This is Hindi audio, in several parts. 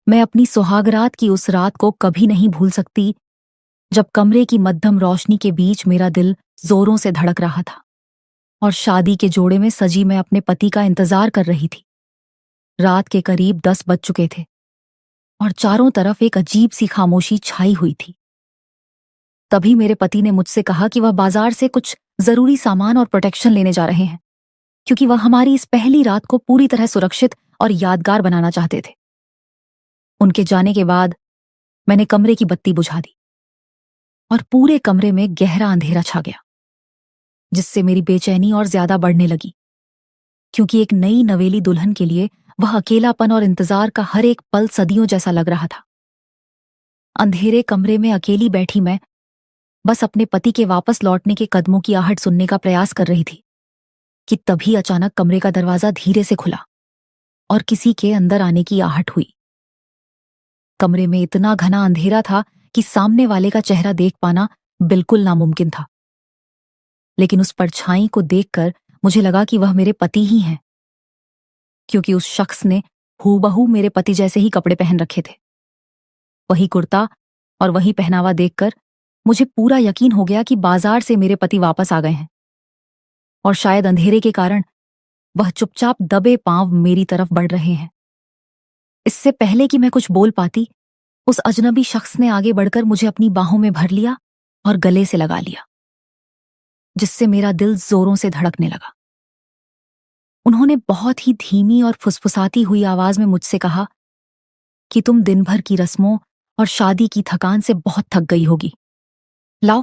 मैं अपनी सुहागरात की उस रात को कभी नहीं भूल सकती, जब कमरे की मध्यम रोशनी के बीच मेरा दिल जोरों से धड़क रहा था और शादी के जोड़े में सजी मैं अपने पति का इंतजार कर रही थी। रात के करीब 10 बज चुके थे और चारों तरफ एक अजीब सी खामोशी छाई हुई थी। तभी मेरे पति ने मुझसे कहा कि वह बाजार से कुछ जरूरी सामान और प्रोटेक्शन लेने जा रहे हैं, क्योंकि वह हमारी इस पहली रात को पूरी तरह सुरक्षित और यादगार बनाना चाहते थे। उनके जाने के बाद मैंने कमरे की बत्ती बुझा दी और पूरे कमरे में गहरा अंधेरा छा गया, जिससे मेरी बेचैनी और ज्यादा बढ़ने लगी, क्योंकि एक नई नवेली दुल्हन के लिए वह अकेलापन और इंतजार का हर एक पल सदियों जैसा लग रहा था। अंधेरे कमरे में अकेली बैठी मैं बस अपने पति के वापस लौटने के कदमों की आहट सुनने का प्रयास कर रही थी कि तभी अचानक कमरे का दरवाजा धीरे से खुला और किसी के अंदर आने की आहट हुई। कमरे में इतना घना अंधेरा था कि सामने वाले का चेहरा देख पाना बिल्कुल नामुमकिन था, लेकिन उस परछाई को देखकर मुझे लगा कि वह मेरे पति ही हैं, क्योंकि उस शख्स ने हूबहू मेरे पति जैसे ही कपड़े पहन रखे थे। वही कुर्ता और वही पहनावा देखकर मुझे पूरा यकीन हो गया कि बाजार से मेरे पति वापस आ गए हैं और शायद अंधेरे के कारण वह चुपचाप दबे पांव मेरी तरफ बढ़ रहे हैं। इससे पहले कि मैं कुछ बोल पाती, उस अजनबी शख्स ने आगे बढ़कर मुझे अपनी बाहों में भर लिया और गले से लगा लिया, जिससे मेरा दिल जोरों से धड़कने लगा। उन्होंने बहुत ही धीमी और फुसफुसाती हुई आवाज में मुझसे कहा कि तुम दिन भर की रस्मों और शादी की थकान से बहुत थक गई होगी। लाओ,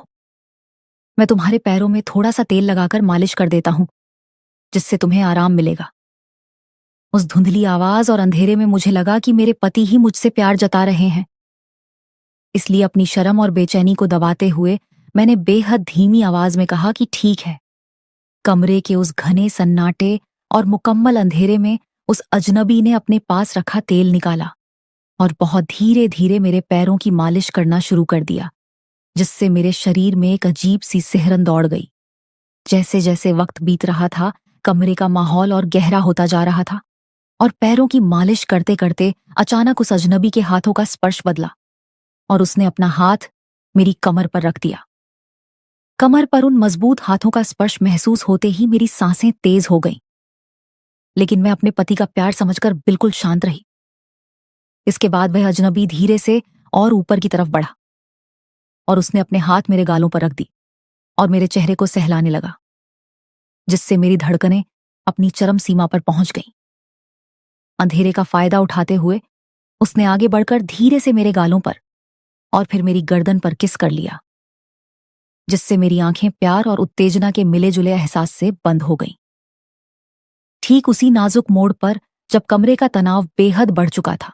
मैं तुम्हारे पैरों में थोड़ा सा तेल लगाकर मालिश कर देता हूं, जिससे तुम्हें आराम मिलेगा। उस धुंधली आवाज और अंधेरे में मुझे लगा कि मेरे पति ही मुझसे प्यार जता रहे हैं। इसलिए अपनी शर्म और बेचैनी को दबाते हुए मैंने बेहद धीमी आवाज में कहा कि ठीक है। कमरे के उस घने सन्नाटे और मुकम्मल अंधेरे में उस अजनबी ने अपने पास रखा तेल निकाला और बहुत धीरे धीरे मेरे पैरों की मालिश करना शुरू कर दिया, जिससे मेरे शरीर में एक अजीब सी सिहरन दौड़ गई। जैसे जैसे वक्त बीत रहा था, कमरे का माहौल और गहरा होता जा रहा था और पैरों की मालिश करते करते अचानक उस अजनबी के हाथों का स्पर्श बदला और उसने अपना हाथ मेरी कमर पर रख दिया। कमर पर उन मजबूत हाथों का स्पर्श महसूस होते ही मेरी सांसें तेज हो गईं, लेकिन मैं अपने पति का प्यार समझकर बिल्कुल शांत रही। इसके बाद वह अजनबी धीरे से और ऊपर की तरफ बढ़ा और उसने अपने हाथ मेरे गालों पर रख दी और मेरे चेहरे को सहलाने लगा, जिससे मेरी धड़कनें अपनी चरम सीमा पर पहुंच गईं। अंधेरे का फायदा उठाते हुए उसने आगे बढ़कर धीरे से मेरे गालों पर और फिर मेरी गर्दन पर किस कर लिया, जिससे मेरी आंखें प्यार और उत्तेजना के मिले जुले एहसास से बंद हो गईं। ठीक उसी नाजुक मोड़ पर जब कमरे का तनाव बेहद बढ़ चुका था,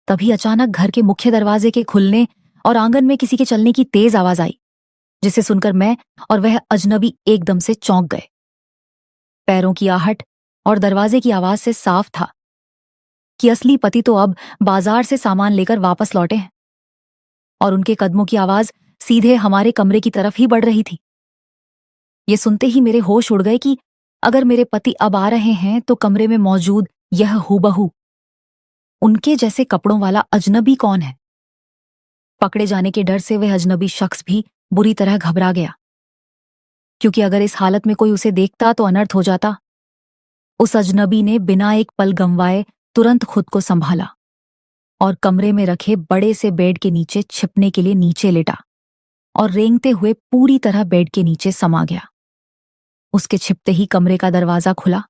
तभी अचानक घर के मुख्य दरवाजे के खुलने और आंगन में किसी के चलने की तेज आवाज आई, जिसे सुनकर मैं और वह अजनबी एकदम से चौंक गए। पैरों की आहट और दरवाजे की आवाज से साफ था कि असली पति तो अब बाजार से सामान लेकर वापस लौटे हैं और उनके कदमों की आवाज सीधे हमारे कमरे की तरफ ही बढ़ रही थी। ये सुनते ही मेरे होश उड़ गए कि अगर मेरे पति अब आ रहे हैं तो कमरे में मौजूद यह हूबहू उनके जैसे कपड़ों वाला अजनबी कौन है। पकड़े जाने के डर से वह अजनबी शख्स भी बुरी तरह घबरा गया, क्योंकि अगर इस हालत में कोई उसे देखता तो अनर्थ हो जाता। उस अजनबी ने बिना एक पल गंवाए तुरंत खुद को संभाला और कमरे में रखे बड़े से बेड के नीचे छिपने के लिए नीचे लेटा और रेंगते हुए पूरी तरह बेड के नीचे समा गया। उसके छिपते ही कमरे का दरवाजा खुला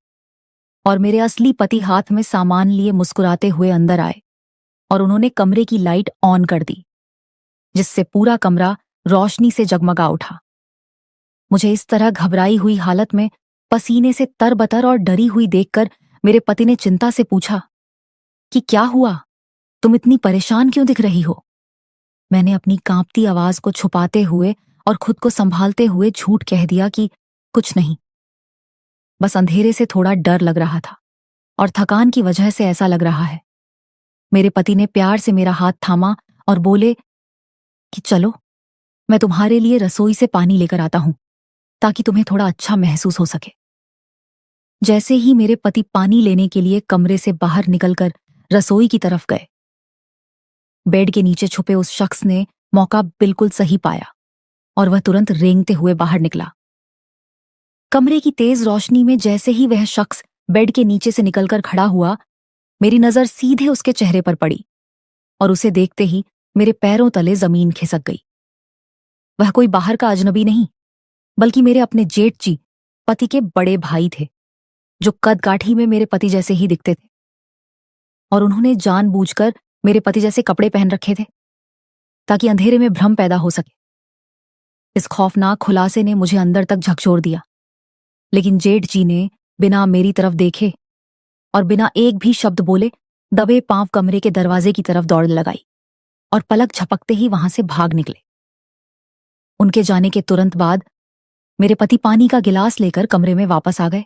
और मेरे असली पति हाथ में सामान लिए मुस्कुराते हुए अंदर आए और उन्होंने कमरे की लाइट ऑन कर दी, जिससे पूरा कमरा रोशनी से जगमगा उठा। मुझे इस तरह घबराई हुई हालत में पसीने से तरबतर और डरी हुई देखकर मेरे पति ने चिंता से पूछा कि क्या हुआ, तुम इतनी परेशान क्यों दिख रही हो। मैंने अपनी कांपती आवाज को छुपाते हुए और खुद को संभालते हुए झूठ कह दिया कि कुछ नहीं, बस अंधेरे से थोड़ा डर लग रहा था और थकान की वजह से ऐसा लग रहा है। मेरे पति ने प्यार से मेरा हाथ थामा और बोले कि चलो, मैं तुम्हारे लिए रसोई से पानी लेकर आता हूं ताकि तुम्हें थोड़ा अच्छा महसूस हो सके। जैसे ही मेरे पति पानी लेने के लिए कमरे से बाहर निकलकर रसोई की तरफ गए। बेड के नीचे छुपे उस शख्स ने मौका बिल्कुल सही पाया और वह तुरंत रेंगते हुए बाहर निकला। कमरे की तेज रोशनी में जैसे ही वह शख्स बेड के नीचे से निकलकर खड़ा हुआ, मेरी नजर सीधे उसके चेहरे पर पड़ी और उसे देखते ही मेरे पैरों तले जमीन खिसक गई। वह कोई बाहर का अजनबी नहीं, बल्कि मेरे अपने जेठ जी, पति के बड़े भाई थे, जो कद काठी में मेरे पति जैसे ही दिखते थे। और उन्होंने जानबूझकर मेरे पति जैसे कपड़े पहन रखे थे ताकि अंधेरे में भ्रम पैदा हो सके। इस खौफनाक खुलासे ने मुझे अंदर तक झकझोर दिया, लेकिन जेठ जी ने बिना मेरी तरफ देखे और बिना एक भी शब्द बोले दबे पांव कमरे के दरवाजे की तरफ दौड़ लगाई और पलक झपकते ही वहां से भाग निकले। उनके जाने के तुरंत बाद मेरे पति पानी का गिलास लेकर कमरे में वापस आ गए।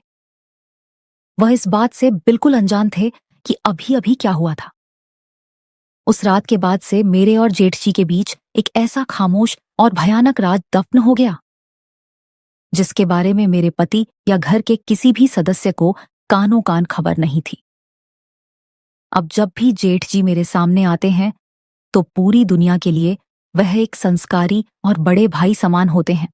वह इस बात से बिल्कुल अनजान थे कि अभी अभी क्या हुआ था। उस रात के बाद से मेरे और जेठ जी के बीच एक ऐसा खामोश और भयानक राज दफन हो गया, जिसके बारे में मेरे पति या घर के किसी भी सदस्य को कानों कान खबर नहीं थी। अब जब भी जेठ जी मेरे सामने आते हैं तो पूरी दुनिया के लिए वह एक संस्कारी और बड़े भाई समान होते हैं।